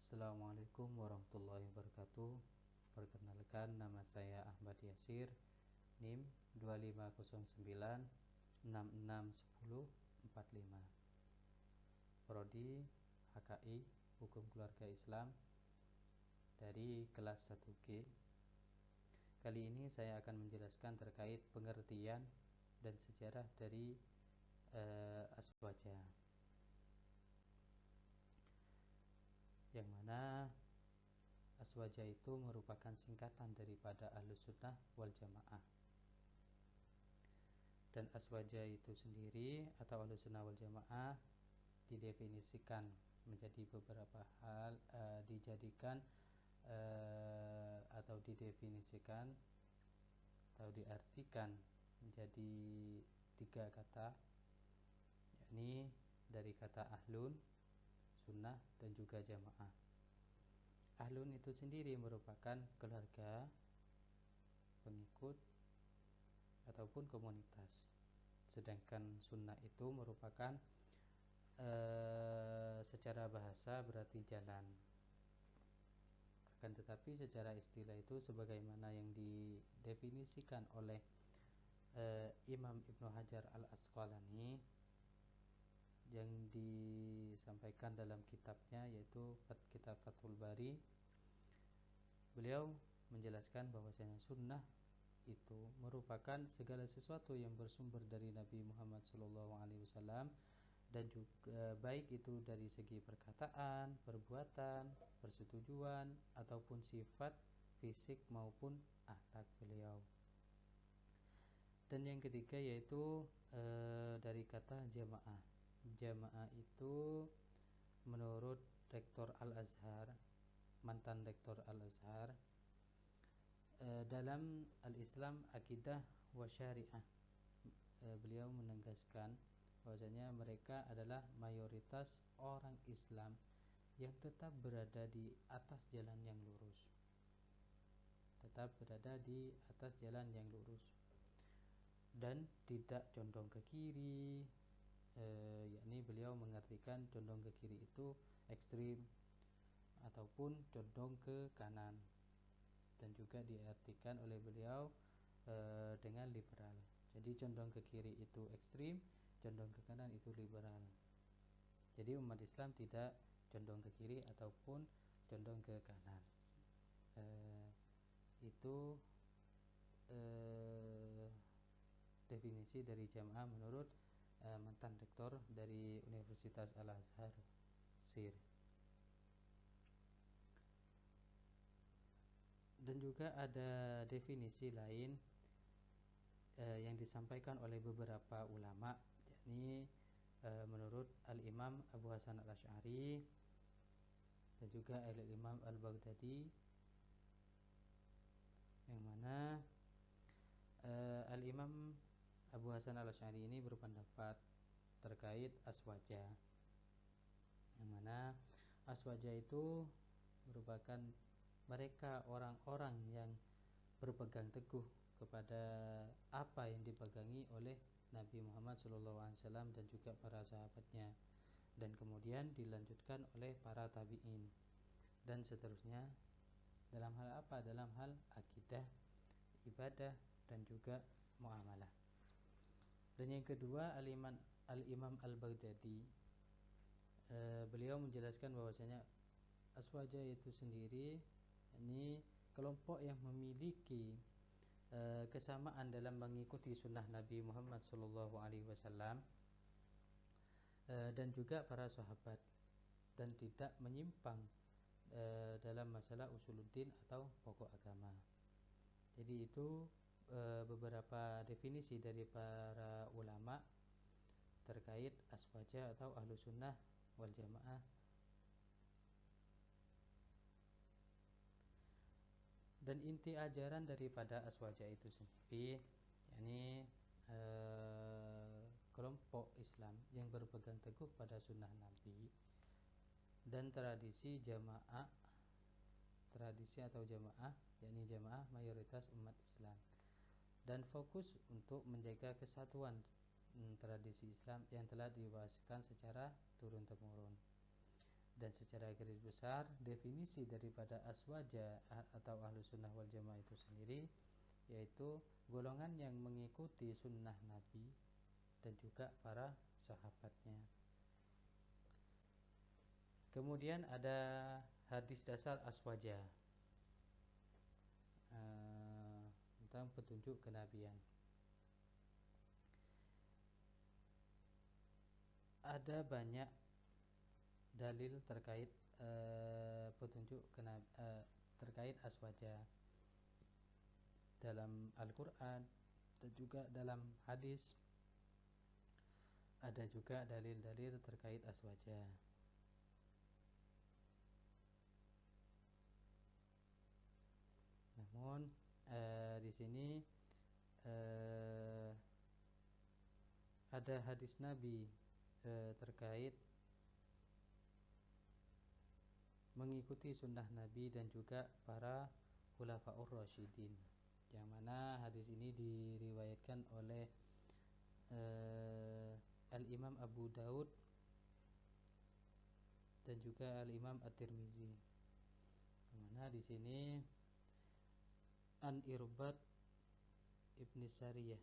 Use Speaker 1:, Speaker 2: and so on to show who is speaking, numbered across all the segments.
Speaker 1: Assalamualaikum warahmatullahi wabarakatuh. Perkenalkan, nama saya Ahmad Yasir, NIM 2509661045, Prodi HKI Hukum Keluarga Islam dari kelas 1G. Kali ini saya akan menjelaskan terkait pengertian dan sejarah dari aswaja, yang mana aswaja itu merupakan singkatan daripada Ahlus Sunnah wal Jamaah. Dan aswaja itu sendiri atau Ahlus Sunnah wal Jamaah didefinisikan menjadi beberapa hal, didefinisikan atau diartikan menjadi 3 kata, yakni dari kata ahlun, sunnah, dan juga jamaah. Ahlun itu sendiri merupakan keluarga, pengikut, ataupun komunitas. Sedangkan sunnah itu merupakan secara bahasa berarti jalan. Akan tetapi secara istilah itu sebagaimana yang didefinisikan oleh Imam Ibnu Hajar al-Asqalani yang disampaikan dalam kitabnya, yaitu kitab Fathul Bari. Beliau menjelaskan bahwasanya sunnah itu merupakan segala sesuatu yang bersumber dari Nabi Muhammad SAW, dan juga baik itu dari segi perkataan, perbuatan, persetujuan, ataupun sifat fisik maupun akhlak beliau. Dan yang ketiga yaitu dari kata jamaah. Jamaah itu menurut Rektor Al-Azhar, mantan Rektor Al-Azhar, dalam Al-Islam Akidah wa Syariah, beliau menegaskan bahwasanya mereka adalah mayoritas orang Islam yang tetap berada di atas jalan yang lurus. Tetap berada di atas jalan yang lurus dan tidak condong ke kiri, yakni beliau mengartikan condong ke kiri itu ekstrim ataupun condong ke kanan, dan juga diartikan oleh beliau dengan liberal. Jadi condong ke kiri itu ekstrim, condong ke kanan itu liberal. Jadi umat Islam tidak condong ke kiri ataupun condong ke kanan. Itu definisi dari jamaah menurut mantan rektor dari Universitas Al-Azhar, SIR. Dan juga ada definisi lain yang disampaikan oleh beberapa ulama, yakni menurut Al-Imam Abu Hasan Al-Asy'ari dan juga Al-Imam Al-Baghdadi, yang mana Al-Imam Abu Hasan Al-Asy'ari ini berpendapat terkait aswaja, yang mana aswaja itu merupakan mereka orang-orang yang berpegang teguh kepada apa yang dipegangi oleh Nabi Muhammad SAW dan juga para sahabatnya, dan kemudian dilanjutkan oleh para tabi'in dan seterusnya. Dalam hal apa? Dalam hal akidah, ibadah, dan juga muamalah. Dan yang kedua, Al-Imam Al-Baghdadi, beliau menjelaskan bahwasanya aswaja itu sendiri ini kelompok yang memiliki kesamaan dalam mengikuti sunnah Nabi Muhammad SAW dan juga para sahabat, dan tidak menyimpang dalam masalah usuluddin atau pokok agama. Jadi itu beberapa definisi dari para ulama terkait aswaja atau Ahlus Sunnah wal Jamaah. Dan inti ajaran daripada aswaja itu sendiri, yakni kelompok Islam yang berpegang teguh pada sunnah Nabi dan tradisi jamaah, tradisi atau jamaah, yakni jamaah mayoritas umat Islam, dan fokus untuk menjaga kesatuan tradisi Islam yang telah diwariskan secara turun-temurun. Dan secara garis besar definisi daripada aswaja atau ahlus sunnah wal jamaah itu sendiri yaitu golongan yang mengikuti sunnah Nabi dan juga para sahabatnya. Kemudian ada hadis dasar aswaja tentang petunjuk kenabian. Ada banyak dalil terkait petunjuk terkait aswaja dalam Al-Quran dan juga dalam hadis. Ada juga dalil-dalil terkait aswaja. Namun di sini ada hadis Nabi terkait mengikuti sunnah Nabi dan juga para khulafaur rasyidin, yang mana hadis ini diriwayatkan oleh Al-Imam Abu Daud dan juga Al-Imam At-Tirmizi. Mana di sini An Irbad ibn Sariyah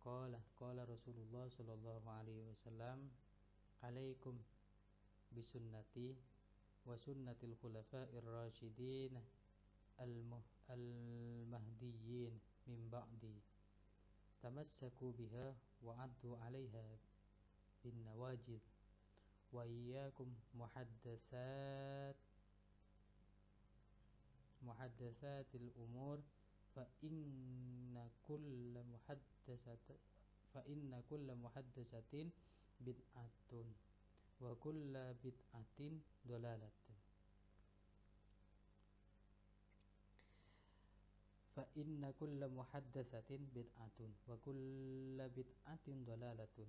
Speaker 1: qala Rasulullah sallallahu alaihi wasallam alaikum bisunnati wa sunnatil khulafa'ir rasyidin al-mahdiyyin min ba'di tamassaku biha wa 'addu 'alaiha bin nawajid wa iyyakum muhaddatsatil umur fa inna kulla muhaddatsatin bid'atun wa kulla bid'atin dhalalatun. Fa inna kulla muhaddatsatin bid'atun wa kulla bid'atin dhalalatun.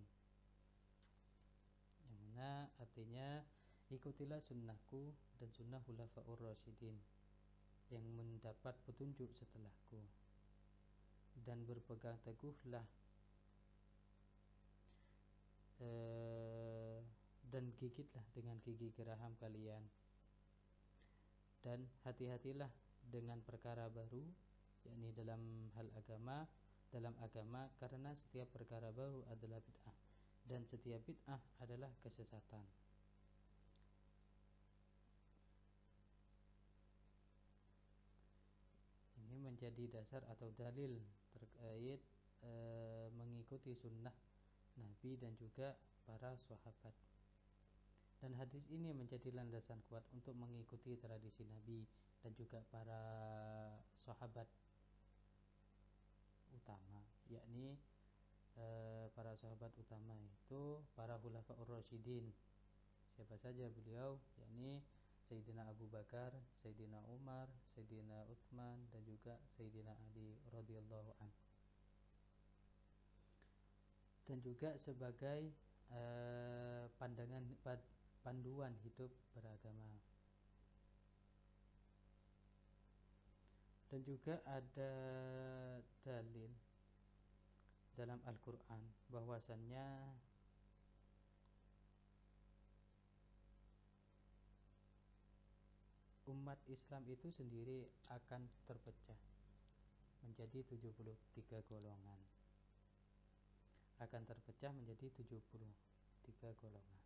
Speaker 1: Yang mana artinya ikutilah sunnahku dan sunnah khulafaur rasyidin yang mendapat petunjuk setelahku, dan berpegang teguhlah dan gigitlah dengan gigi geraham kalian, dan hati-hatilah dengan perkara baru, yakni dalam agama, karena setiap perkara baru adalah bid'ah dan setiap bid'ah adalah kesesatan. Ini menjadi dasar atau dalil terkait mengikuti sunnah Nabi dan juga para sahabat. Dan hadis ini menjadi landasan kuat untuk mengikuti tradisi Nabi dan juga para sahabat utama, yakni para sahabat utama itu para khulafaur rasyidin. Siapa saja beliau? Yakni Sayyidina Abu Bakar, Sayyidina Umar, Sayyidina Utsman dan juga Sayyidina Ali radhiyallahu anhu. Dan juga sebagai panduan hidup beragama. Dan juga ada dalil dalam Al-Quran bahwasannya umat Islam itu sendiri akan terpecah menjadi 73 golongan. Akan terpecah menjadi 73 golongan.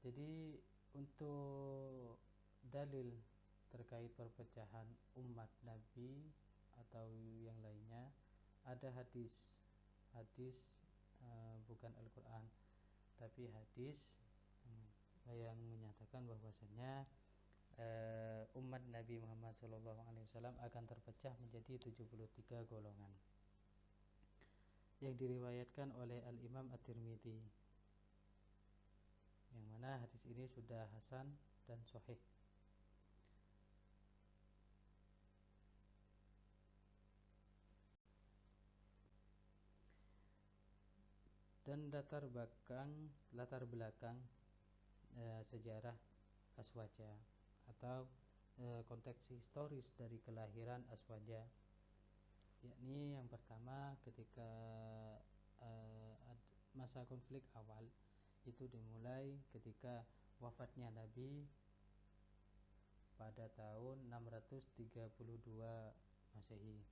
Speaker 1: Jadi untuk dalil terkait perpecahan umat Nabi atau yang lainnya ada hadis bukan Al-Quran tapi hadis yang menyatakan bahwasannya umat Nabi Muhammad SAW akan terpecah menjadi 73 golongan, yang diriwayatkan oleh Al-Imam At-Tirmizi, yang mana hadis ini sudah hasan dan sahih. Dan latar belakang sejarah aswaja atau konteks historis dari kelahiran Aswaja, yakni yang pertama ketika masa konflik awal itu dimulai ketika wafatnya Nabi pada tahun 632 Masehi,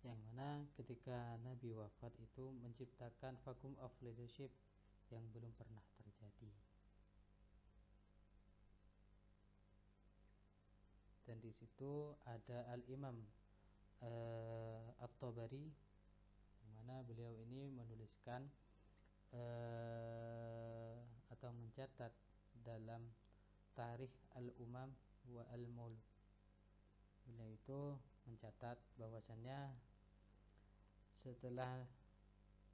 Speaker 1: yang mana ketika Nabi wafat itu menciptakan vacuum of leadership yang belum pernah terjadi. Dan di situ ada Al-Imam At-Tabari, yang mana beliau ini menuliskan atau mencatat dalam Tarikh Al-Umam wa Al-Mulk. Beliau itu mencatat bahwasannya setelah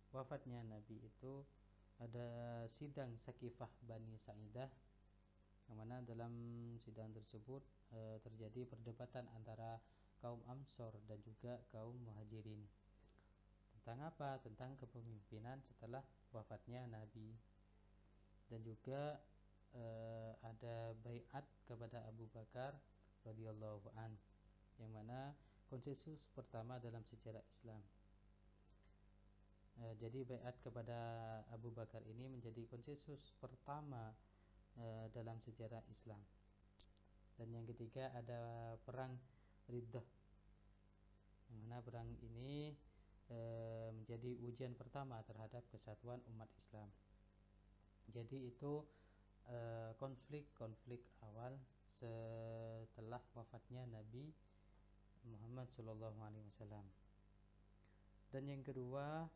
Speaker 1: wafatnya Nabi itu ada sidang Sakifah Bani Sa'idah, yang mana dalam sidang tersebut terjadi perdebatan antara kaum Ansor dan juga kaum Muhajirin. Tentang apa? Tentang kepemimpinan setelah wafatnya Nabi. Dan juga ada baiat kepada Abu Bakar radhiyallahu an, yang mana konsensus pertama dalam sejarah Islam. Jadi baiat kepada Abu Bakar ini menjadi konsensus pertama dalam sejarah Islam. Dan yang ketiga ada perang Riddah, yang mana perang ini menjadi ujian pertama terhadap kesatuan umat Islam. Jadi itu konflik awal setelah wafatnya Nabi Muhammad SAW. Dan yang kedua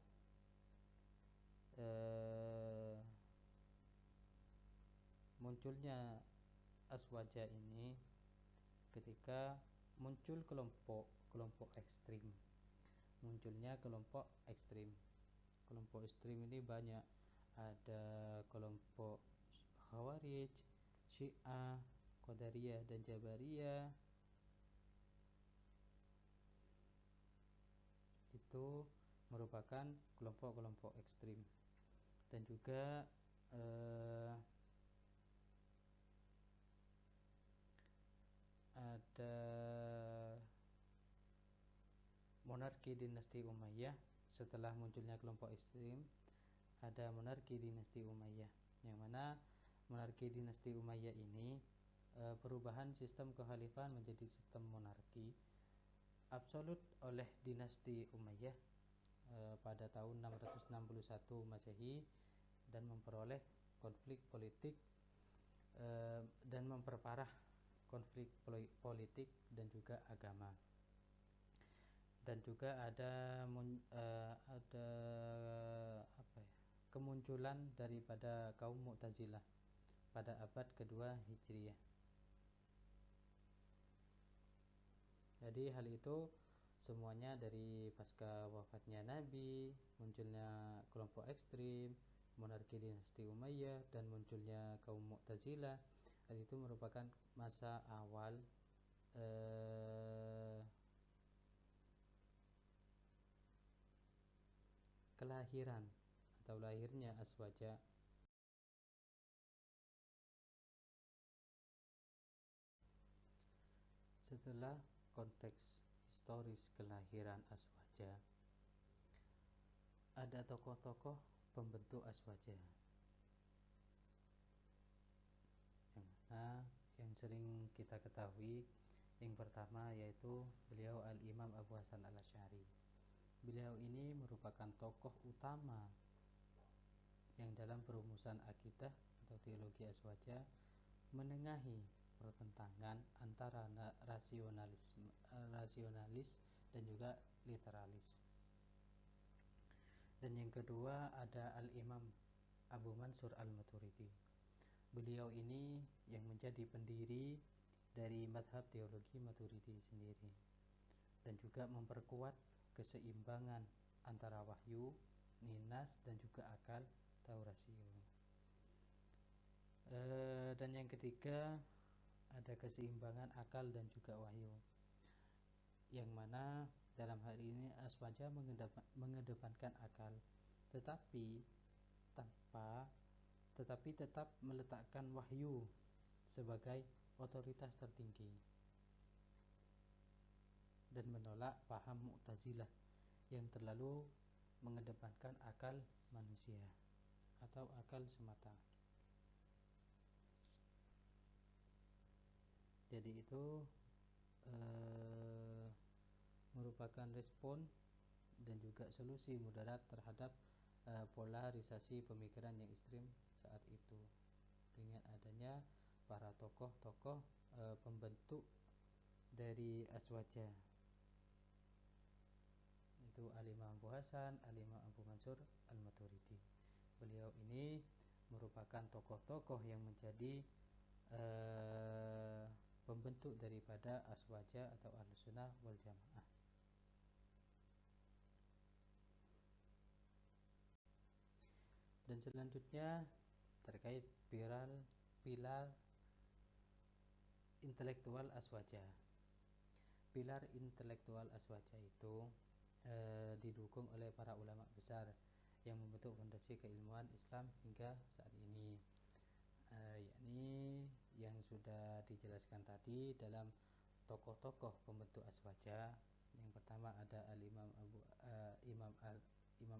Speaker 1: munculnya Aswaja ini ketika muncul kelompok ekstrim. Munculnya kelompok ekstrim ini banyak. Ada kelompok Khawarij, Syiah, Qadariyah dan Jabariyah. Itu merupakan kelompok-kelompok ekstrim. Dan juga ada monarki dinasti Umayyah. Setelah munculnya kelompok ekstrim, ada monarki dinasti Umayyah, yang mana monarki dinasti Umayyah ini perubahan sistem kekhalifahan menjadi sistem monarki absolut oleh dinasti Umayyah pada tahun 661 Masehi, dan memperoleh konflik politik dan memperparah konflik politik dan juga agama. Dan juga ada kemunculan daripada kaum Mu'tazilah pada abad kedua Hijriah. Jadi hal itu semuanya dari pasca wafatnya Nabi, munculnya kelompok ekstrim, monarki dinasti Umayyah, dan munculnya kaum Mu'tazilah. Hal itu merupakan masa awal kelahiran atau lahirnya Aswaja. Setelah konteks historis kelahiran Aswaja, ada tokoh-tokoh pembentuk Aswaja, yang sering kita ketahui. Yang pertama yaitu beliau Al-Imam Abu Hasan Al-Asy'ari. Beliau ini merupakan tokoh utama yang dalam perumusan akidah atau teologi Aswaja menengahi pertentangan antara rasionalis dan juga literalis. Dan yang kedua ada Al-Imam Abu Mansur Al-Maturidi. Beliau ini yang menjadi pendiri dari madhab teologi Maturidi sendiri, dan juga memperkuat keseimbangan antara wahyu, ninas, dan juga akal atau rasio. Dan yang ketiga ada keseimbangan akal dan juga wahyu, yang mana dalam hal ini Aswaja mengedepankan akal, tetapi tetap meletakkan wahyu sebagai otoritas tertinggi dan menolak paham Mu'tazilah yang terlalu mengedepankan akal manusia atau akal semata. Jadi itu merupakan respon dan juga solusi mudarat terhadap polarisasi pemikiran yang ekstrim saat itu, dengan adanya para tokoh-tokoh pembentuk dari Aswaja, itu Al-Imam Abu Hasan, Al-Imam Abu Mansur Al-Maturidi. Beliau ini merupakan tokoh-tokoh yang menjadi pembentuk daripada Aswaja atau Ahlussunnah wal Jamaah. Dan selanjutnya terkait pilar intelektual Aswaja. Pilar intelektual Aswaja itu didukung oleh para ulama besar yang membentuk fondasi keilmuan Islam hingga saat ini, yakni yang sudah dijelaskan tadi dalam tokoh-tokoh pembentuk Aswaja. Yang pertama ada Imam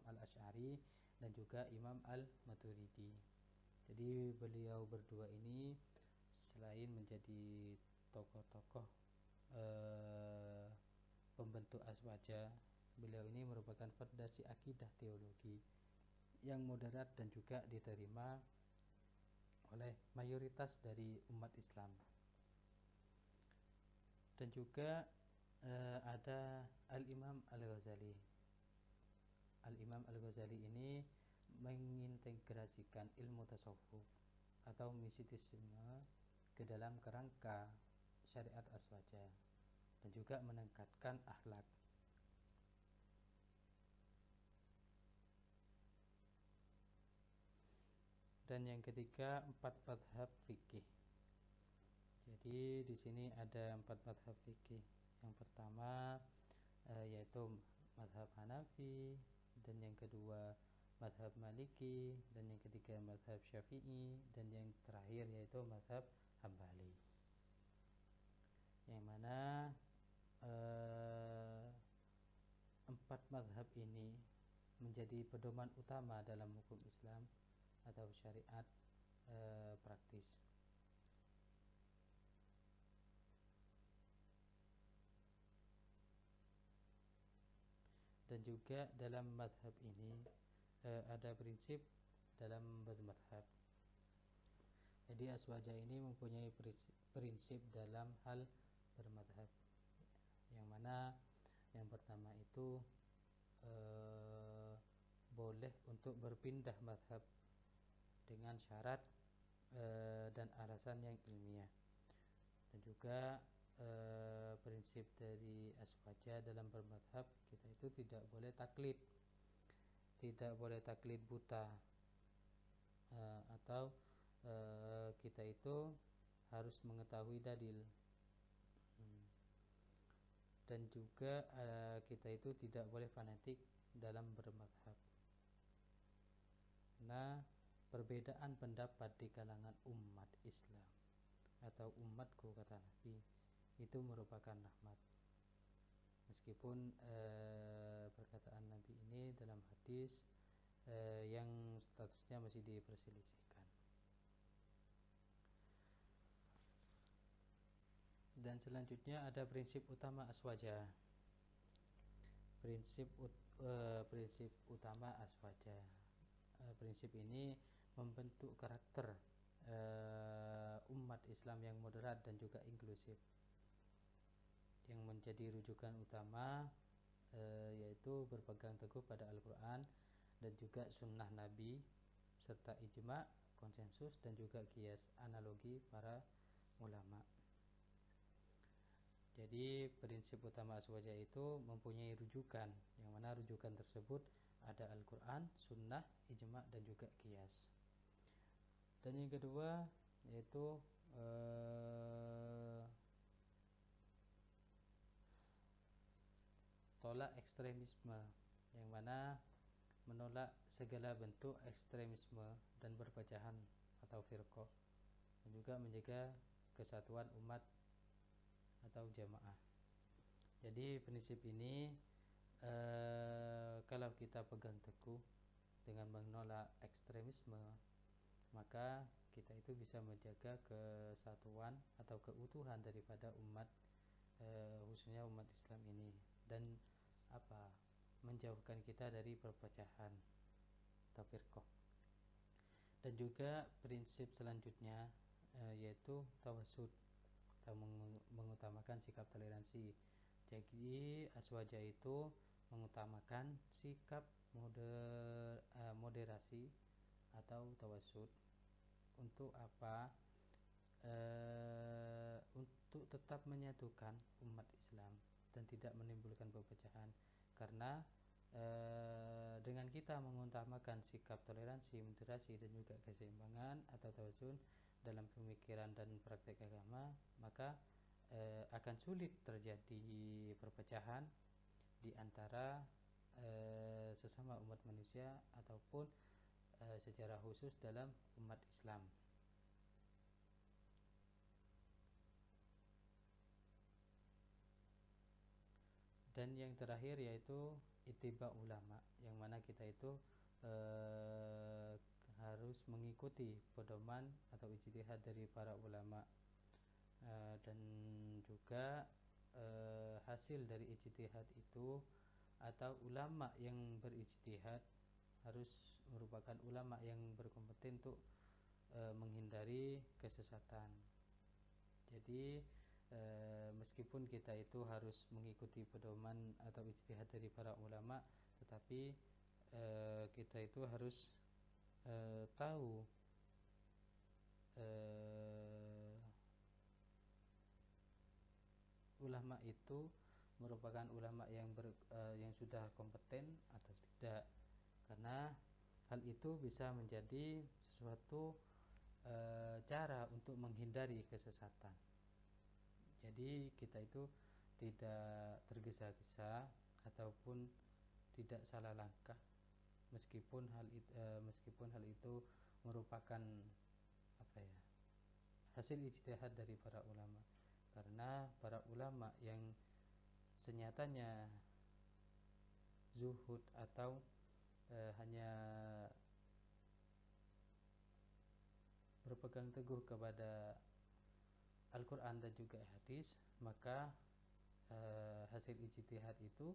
Speaker 1: Al-Asy'ari dan juga Imam Al-Maturidi. Jadi beliau berdua ini selain menjadi tokoh-tokoh pembentuk Aswaja, beliau ini merupakan fondasi akidah teologi yang moderat dan juga diterima oleh mayoritas dari umat Islam. Dan juga ada Al-Imam Al-Ghazali. Al-Imam Al-Ghazali ini mengintegrasikan ilmu tasawuf atau mistisisme ke dalam kerangka syariat Aswaja dan juga meningkatkan akhlak. Dan yang ketiga, 4 madhab fikih. Jadi di sini ada 4 madhab fikih. Yang pertama yaitu madhab Hanafi, dan yang kedua madhab Maliki, dan yang ketiga madhab Syafi'i, dan yang terakhir yaitu madhab Hambali. Yang mana 4 madhab ini menjadi pedoman utama dalam hukum Islam atau syariat praktis. Dan juga dalam madhab ini ada prinsip dalam bermadhab. Jadi Aswaja ini mempunyai prinsip dalam hal bermadhab, yang mana yang pertama itu boleh untuk berpindah madhab dengan syarat dan alasan yang ilmiah. Dan juga prinsip dari Aswaja dalam bermadhab, kita itu tidak boleh taklid buta, atau kita itu harus mengetahui dalil. Dan juga kita itu tidak boleh fanatik dalam bermadhab. Nah, perbedaan pendapat di kalangan umat Islam atau umatku, kata Nabi, itu merupakan rahmat. Meskipun perkataan Nabi ini dalam hadis yang statusnya masih diperselisihkan. Dan selanjutnya ada prinsip utama Aswaja. Prinsip utama Aswaja. Prinsip ini membentuk karakter umat Islam yang moderat dan juga inklusif, yang menjadi rujukan utama yaitu berpegang teguh pada Al-Quran dan juga sunnah Nabi, serta ijma, konsensus, dan juga qiyas, analogi para ulama. Jadi prinsip utama Aswaja itu mempunyai rujukan, yang mana rujukan tersebut ada Al-Quran, sunnah, ijma, dan juga qiyas. Dan yang kedua yaitu tolak ekstremisme, yang mana menolak segala bentuk ekstremisme dan perpecahan atau firqah, dan juga menjaga kesatuan umat atau jamaah. Jadi prinsip ini kalau kita pegang teguh dengan menolak ekstremisme, maka kita itu bisa menjaga kesatuan atau keutuhan daripada umat, khususnya umat Islam ini, dan menjauhkan kita dari perpecahan atau firqah. Dan juga prinsip selanjutnya yaitu tawasud atau mengutamakan sikap toleransi. Jadi aswaja itu mengutamakan sikap moderasi atau tawasud. Untuk apa? Untuk tetap menyatukan umat Islam dan tidak menimbulkan perpecahan. Karena dengan kita mengutamakan sikap toleransi, moderasi, dan juga keseimbangan atau tawazun dalam pemikiran dan praktek agama, maka akan sulit terjadi perpecahan di antara sesama umat manusia ataupun secara khusus dalam umat Islam. Dan yang terakhir yaitu ittiba ulama, yang mana kita itu harus mengikuti pedoman atau ijtihad dari para ulama, dan juga hasil dari ijtihad itu atau ulama yang berijtihad harus merupakan ulama yang berkompeten untuk menghindari kesesatan. Jadi meskipun kita itu harus mengikuti pedoman atau ijtihad dari para ulama, tetapi kita itu harus tahu ulama itu merupakan ulama yang sudah kompeten atau tidak, karena hal itu bisa menjadi sesuatu cara untuk menghindari kesesatan. Jadi kita itu tidak tergesa-gesa ataupun tidak salah langkah meskipun hal itu merupakan hasil ijtihad dari para ulama. Karena para ulama yang senyatanya zuhud atau hanya berpegang teguh kepada Al-Quran dan juga hadis, maka hasil ijtihad itu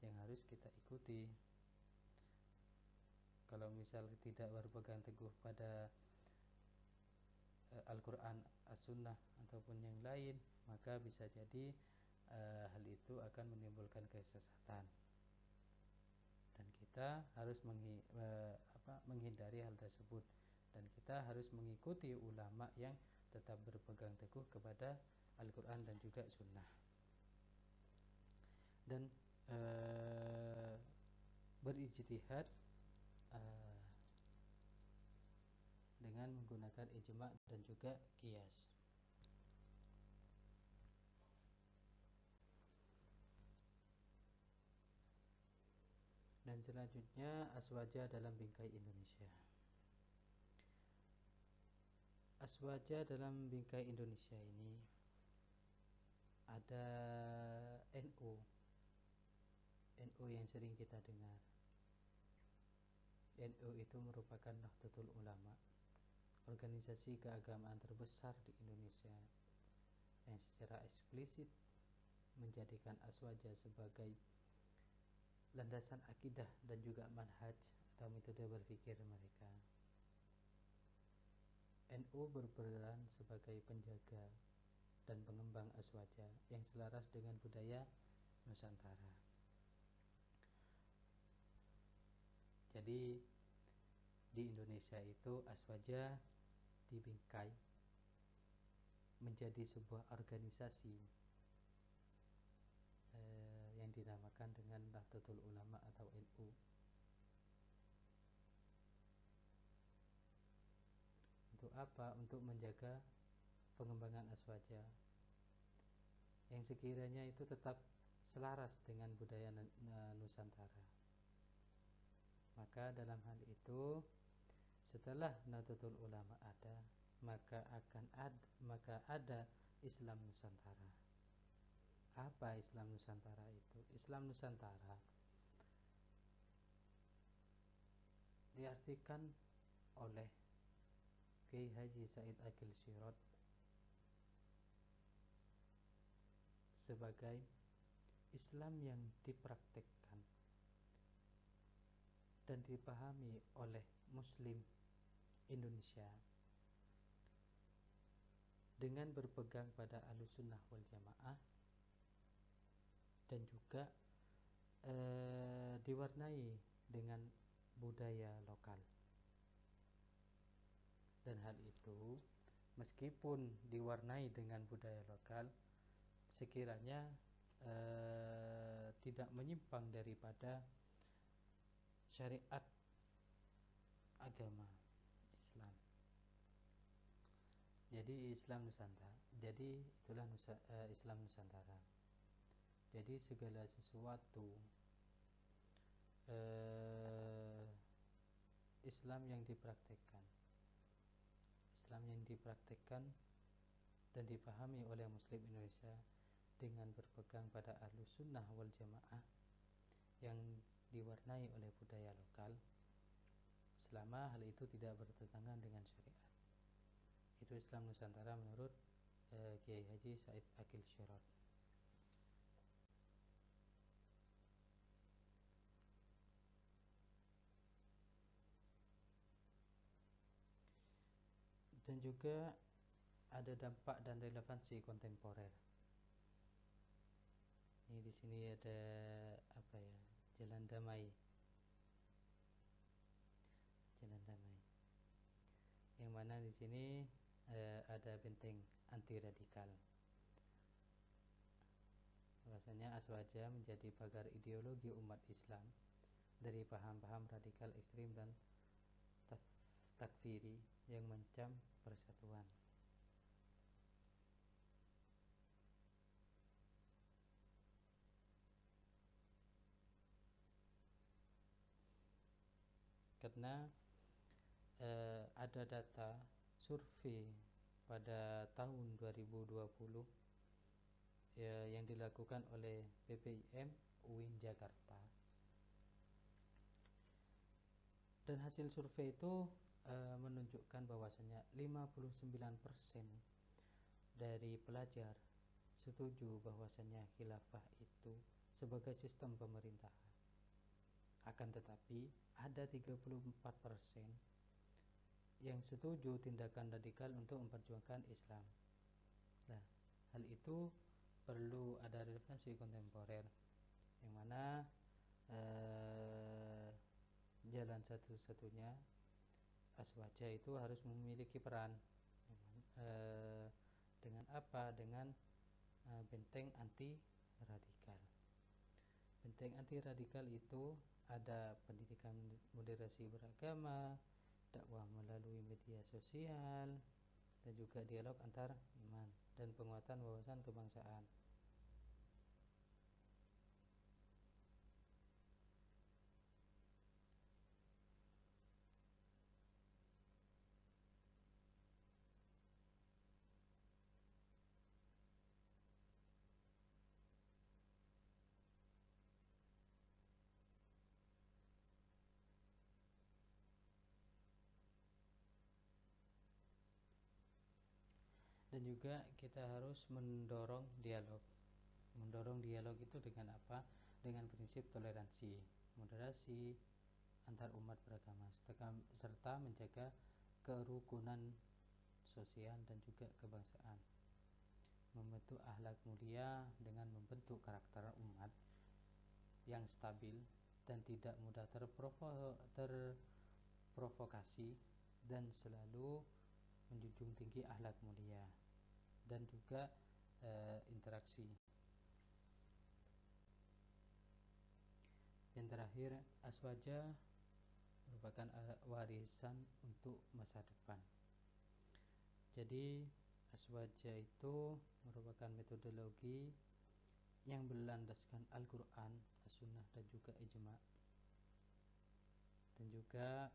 Speaker 1: yang harus kita ikuti. Kalau misal tidak berpegang teguh pada Al-Quran, As-Sunnah ataupun yang lain, maka bisa jadi hal itu akan menimbulkan kesesatan, dan kita harus menghindari hal tersebut, dan kita harus mengikuti ulama yang tetap berpegang teguh kepada Al-Quran dan juga Sunnah. Dan berijtihad dengan menggunakan ijma' dan juga qiyas. Dan selanjutnya aswaja dalam bingkai Indonesia. Aswaja dalam bingkai Indonesia ini ada NU yang sering kita dengar. NU itu merupakan Nahdlatul Ulama, organisasi keagamaan terbesar di Indonesia yang secara eksplisit menjadikan aswaja sebagai landasan akidah dan juga manhaj atau metode berpikir mereka. NU berperan sebagai penjaga dan pengembang aswaja yang selaras dengan budaya Nusantara. Jadi di Indonesia itu aswaja dibingkai menjadi sebuah organisasi yang dinamakan dengan Nahdlatul Ulama atau NU. Untuk apa? Untuk menjaga pengembangan aswaja yang sekiranya itu tetap selaras dengan budaya Nusantara. Maka dalam hal itu, setelah Nahdlatul Ulama ada, maka ada Islam Nusantara. Apa Islam Nusantara itu? Islam Nusantara diartikan oleh Kiai Haji Said Akil Sirot sebagai Islam yang dipraktikkan dan dipahami oleh Muslim Indonesia dengan berpegang pada Ahlussunnah wal Jamaah dan juga diwarnai dengan budaya lokal. Dan hal itu meskipun diwarnai dengan budaya lokal, sekiranya tidak menyimpang daripada syariat agama Islam. Jadi Islam Nusantara. Jadi itulah Islam Nusantara. Jadi segala sesuatu Islam yang dipraktikkan dan dipahami oleh Muslim Indonesia dengan berpegang pada Ahlussunnah wal Jamaah yang diwarnai oleh budaya lokal, selama hal itu tidak bertentangan dengan syariat. Itu Islam Nusantara menurut Kiai Haji Said Akil Sirot. Dan juga ada dampak dan relevansi kontemporer. Ini di sini ada apa ya? Jalan damai. Yang mana di sini ada benteng anti radikal. Bahwasanya Aswaja menjadi pagar ideologi umat Islam dari paham-paham radikal ekstrim dan takfiri yang mengancam persatuan. Karena ada data survei pada tahun 2020 yang dilakukan oleh PPIM UIN Jakarta, dan hasil survei itu menunjukkan bahwasanya 59% dari pelajar setuju bahwasanya khilafah itu sebagai sistem pemerintahan. Akan tetapi ada 34% yang setuju tindakan radikal untuk memperjuangkan Islam. Nah, hal itu perlu ada relevansi kontemporer, yang mana jalan satu-satunya Aswaja itu harus memiliki peran. Dengan apa? Dengan benteng anti radikal. Benteng anti radikal itu ada pendidikan moderasi beragama, dakwah melalui media sosial, dan juga dialog antar iman dan penguatan wawasan kebangsaan. Dan juga kita harus mendorong dialog. Mendorong dialog itu dengan apa? Dengan prinsip toleransi, moderasi antar umat beragama, serta menjaga kerukunan sosial dan juga kebangsaan. Membentuk akhlak mulia dengan membentuk karakter umat yang stabil dan tidak mudah terprovokasi, dan selalu menjunjung tinggi akhlak mulia dan juga interaksi. Yang terakhir, Aswaja merupakan warisan untuk masa depan. Jadi Aswaja itu merupakan metodologi yang berlandaskan Al-Quran, As-Sunnah, dan juga Ijma'. Dan juga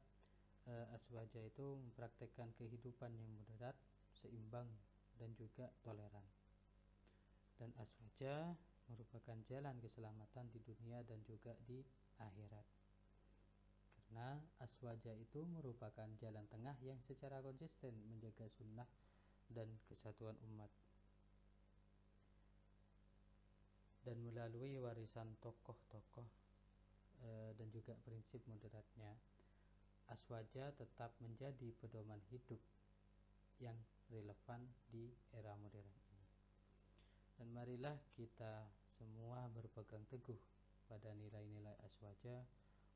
Speaker 1: Aswaja itu mempraktekkan kehidupan yang moderat, seimbang, dan juga toleran. Dan aswaja merupakan jalan keselamatan di dunia dan juga di akhirat. Karena aswaja itu merupakan jalan tengah yang secara konsisten menjaga sunnah dan kesatuan umat. Dan melalui warisan tokoh-tokoh dan juga prinsip moderatnya, aswaja tetap menjadi pedoman hidup yang relevan di era modern ini. Dan marilah kita semua berpegang teguh pada nilai-nilai aswaja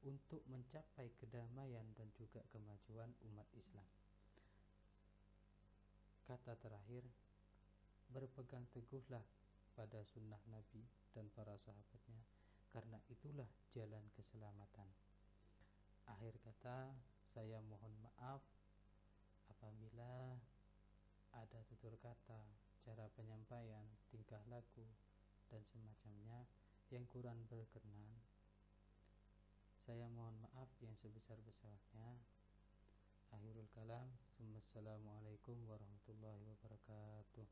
Speaker 1: untuk mencapai kedamaian dan juga kemajuan umat Islam. Kata terakhir, berpegang teguhlah pada sunnah Nabi dan para sahabatnya, karena itulah jalan keselamatan. Akhir kata, saya mohon maaf apabila ada tutur kata, cara penyampaian, tingkah laku, dan semacamnya yang kurang berkenan. Saya mohon maaf yang sebesar-besarnya. Akhirul kalam, Assalamualaikum warahmatullahi wabarakatuh.